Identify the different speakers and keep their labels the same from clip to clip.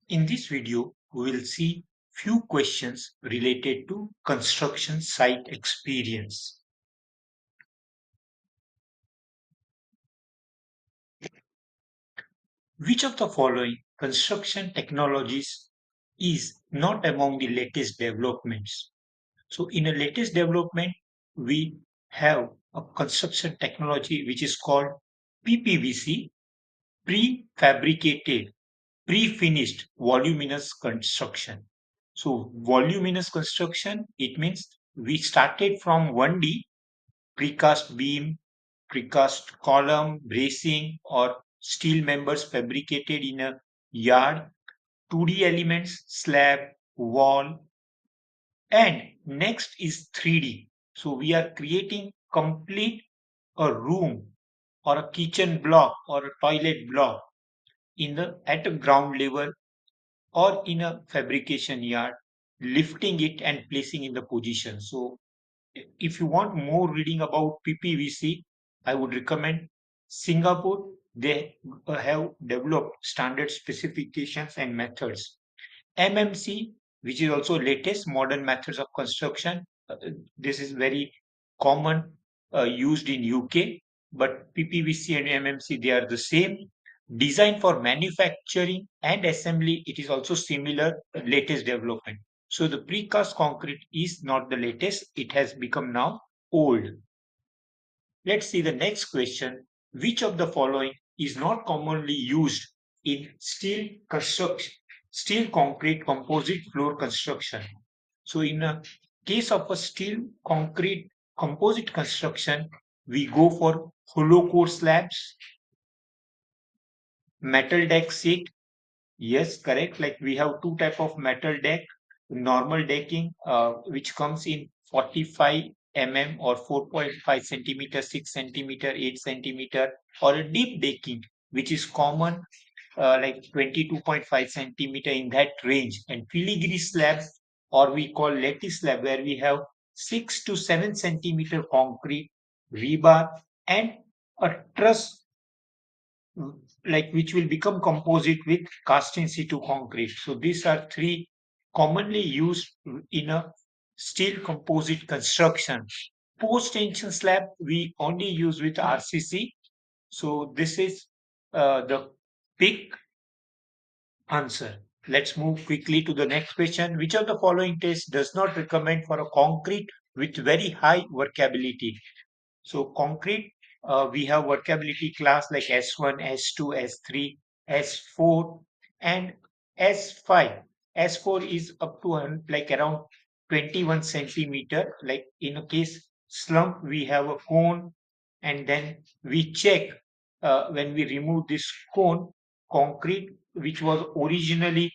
Speaker 1: In this video, we will see few questions related to construction site experience. Which of the following construction technologies is not among the latest developments? So in a latest development, we have a construction technology which is called PPVC, prefabricated pre-finished voluminous construction. So voluminous construction, it means we started from 1D, precast beam, precast column, bracing, or steel members fabricated in a yard, 2D elements, slab, wall, and next is 3D. So we are creating complete a room or a kitchen block or a toilet block in the at a ground level or in a fabrication yard, lifting it and placing in the position. So if you want more reading about PPVC, I would recommend Singapore. They have developed standard specifications and methods. MMC, which is also latest modern methods of construction. This is very common used in UK, but PPVC and MMC they are the same. Design for manufacturing and assembly, it is also similar latest development. So the precast concrete is not the latest; it has become now old. Let's see the next question. Which of the following is not commonly used in steel construction, steel concrete composite floor construction? So in a case of a steel concrete composite construction, we go for hollow core slabs, metal deck sheet. Yes, correct. Like we have two type of metal deck, normal decking, which comes in 45 mm or 4.5 centimeter, 6 centimeter, 8 centimeter, or a deep decking, which is common, like 22.5 centimeter in that range, and filigree slabs, or we call lattice slab, where we have 6 to 7 centimeter concrete rebar and a truss like which will become composite with cast in situ concrete. So these are three commonly used in a steel composite construction. Post tension slab we only use with RCC. So this is the big answer. Let's move quickly to the next question. Which of the following tests does not recommend for a concrete with very high workability? So concrete, we have workability class like S1, S2, S3, S4, and S5. S4 is up to like around 21 centimeter. Like in a case slump, we have a cone, and then we check when we remove this cone, concrete, which was originally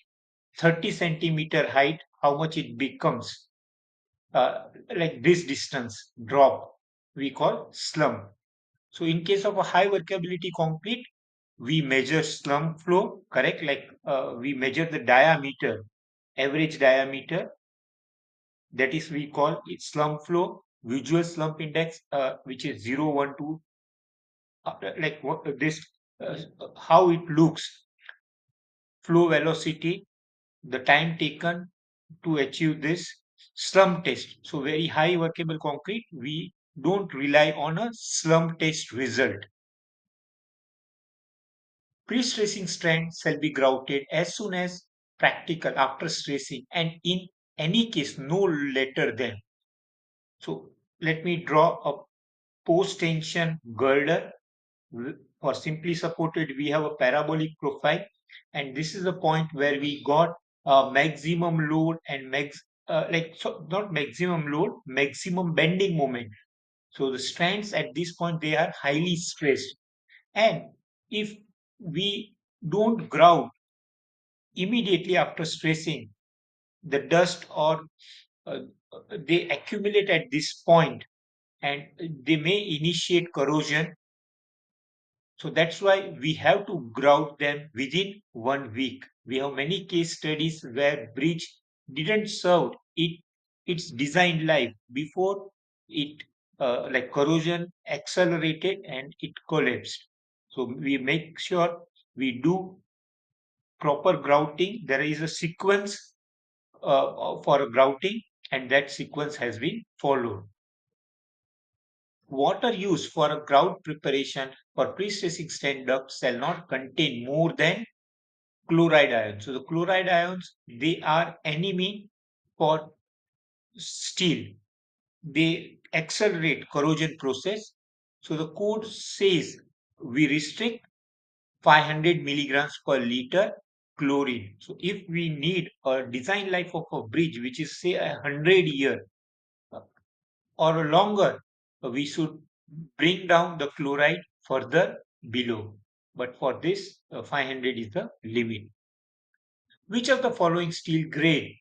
Speaker 1: 30 centimeter height, how much it becomes. Like this distance drop, we call slump. So in case of a high workability concrete, we measure slump flow, correct? Like we measure the diameter, average diameter, that is we call it slump flow, visual slump index, which is 0, 1, 2, like what this, how it looks, flow velocity, the time taken to achieve this slump test. So very high workable concrete, we don't rely on a slump test result. Pre-stressing strand shall be grouted as soon as practical after stressing and in any case no later than. So let me draw a post-tension girder. For simply supported, we have a parabolic profile, and this is the point where we got maximum load and not maximum load, maximum bending moment. So the strands at this point they are highly stressed, and if we don't grout immediately after stressing, the dust or uh, they accumulate at this point and they may initiate corrosion. So that's why we have to grout them within 1 week. We have many case studies where bridge didn't serve its designed life before it like corrosion accelerated and it collapsed. So we make sure we do proper grouting, there is a sequence for grouting, and that sequence has been followed. Water used for a grout preparation for pre-stressing stent duct shall not contain more than chloride ions. So the chloride ions, they are enemy for steel. They accelerate corrosion process. So the code says we restrict 500 milligrams per liter chlorine. So if we need a design life of a bridge, which is say 100 year or longer, we should bring down the chloride further below. But for this, 500 is the limit. Which of the following steel grade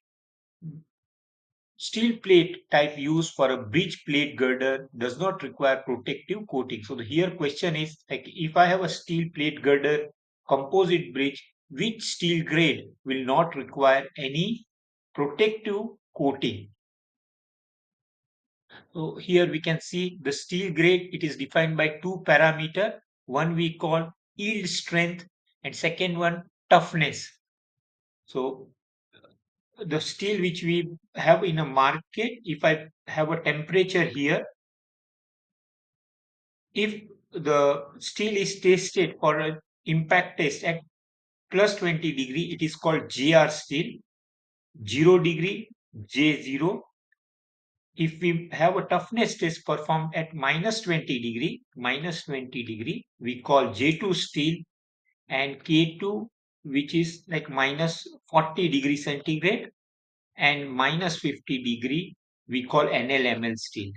Speaker 1: steel plate type used for a bridge plate girder does not require protective coating? So the here question is like if I have a steel plate girder composite bridge, which steel grade will not require any protective coating? So here we can see the steel grade, it is defined by two parameter. One we call yield strength and second one toughness. So the steel which we have in a market, if I have a temperature here, if the steel is tested for an impact test at plus 20 degree, it is called JR steel, 0 degree J0. If we have a toughness test performed at minus 20 degree, we call J2 steel, and K2, which is like minus 40 degree centigrade, and minus 50 degree, we call NLML steel.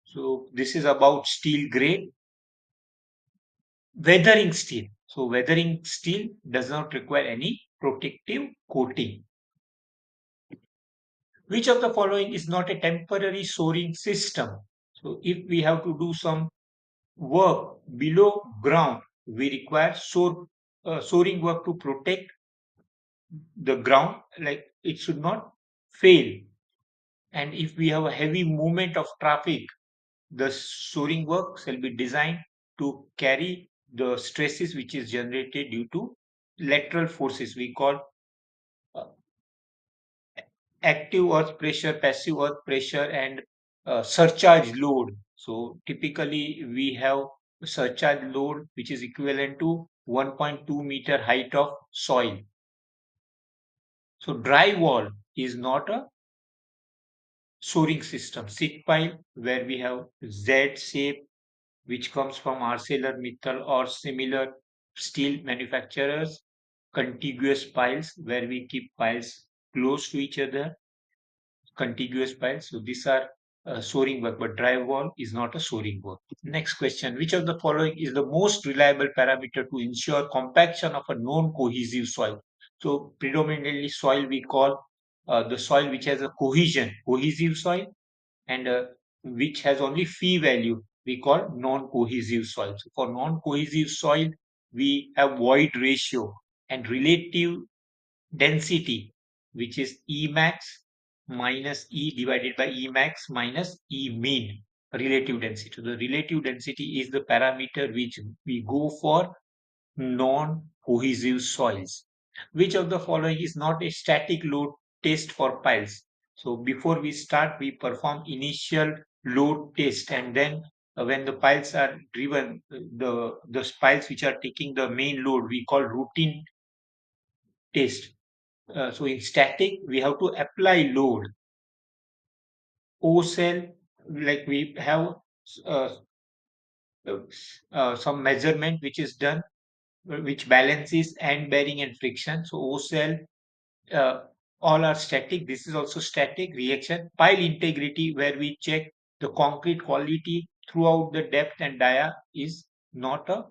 Speaker 1: So this is about steel grade. Weathering steel. So weathering steel does not require any protective coating. Which of the following is not a temporary soaring system? So if we have to do some work below ground, we require soaring work to protect the ground, like it should not fail. And if we have a heavy movement of traffic, the soaring work shall be designed to carry the stresses which is generated due to lateral forces. We call uh, active earth pressure, passive earth pressure, and surcharge load. So typically we have surcharge load which is equivalent to 1.2 meter height of soil. So dry wall is not a soaring system. Seat pile where we have Z shape which comes from ArcelorMittal or similar steel manufacturers. Contiguous piles where we keep piles close to each other, contiguous piles. So these are soaring work, but drywall is not a soaring work. Next question: which of the following is the most reliable parameter to ensure compaction of a known cohesive soil? So predominantly soil we call the soil which has a cohesive soil, and which has only phi value we call non-cohesive soil. So for non-cohesive soil, we have void ratio and relative density, which is E max minus E divided by E max minus E mean, relative density. So the relative density is the parameter which we go for non-cohesive soils. Which of the following is not a static load test for piles? So before we start, we perform initial load test, and then when the piles are driven, the piles which are taking the main load, we call routine test. So in static, we have to apply load. O cell, like we have uh, some measurement which is done, which balances end bearing and friction. So O cell, uh, all are static. This is also static reaction. Pile integrity, where we check the concrete quality throughout the depth and dia, is not a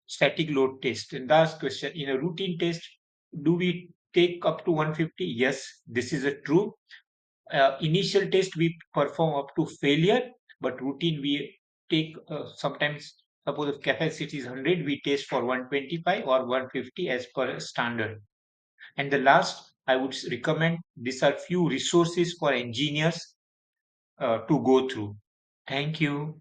Speaker 1: static load test. And last question: in a routine test, do we take up to 150? Yes, this is a true. Initial test we perform up to failure, but routine we take sometimes, suppose if capacity is 100, we test for 125 or 150 as per standard. And the last, I would recommend, these are few resources for engineers to go through. Thank you.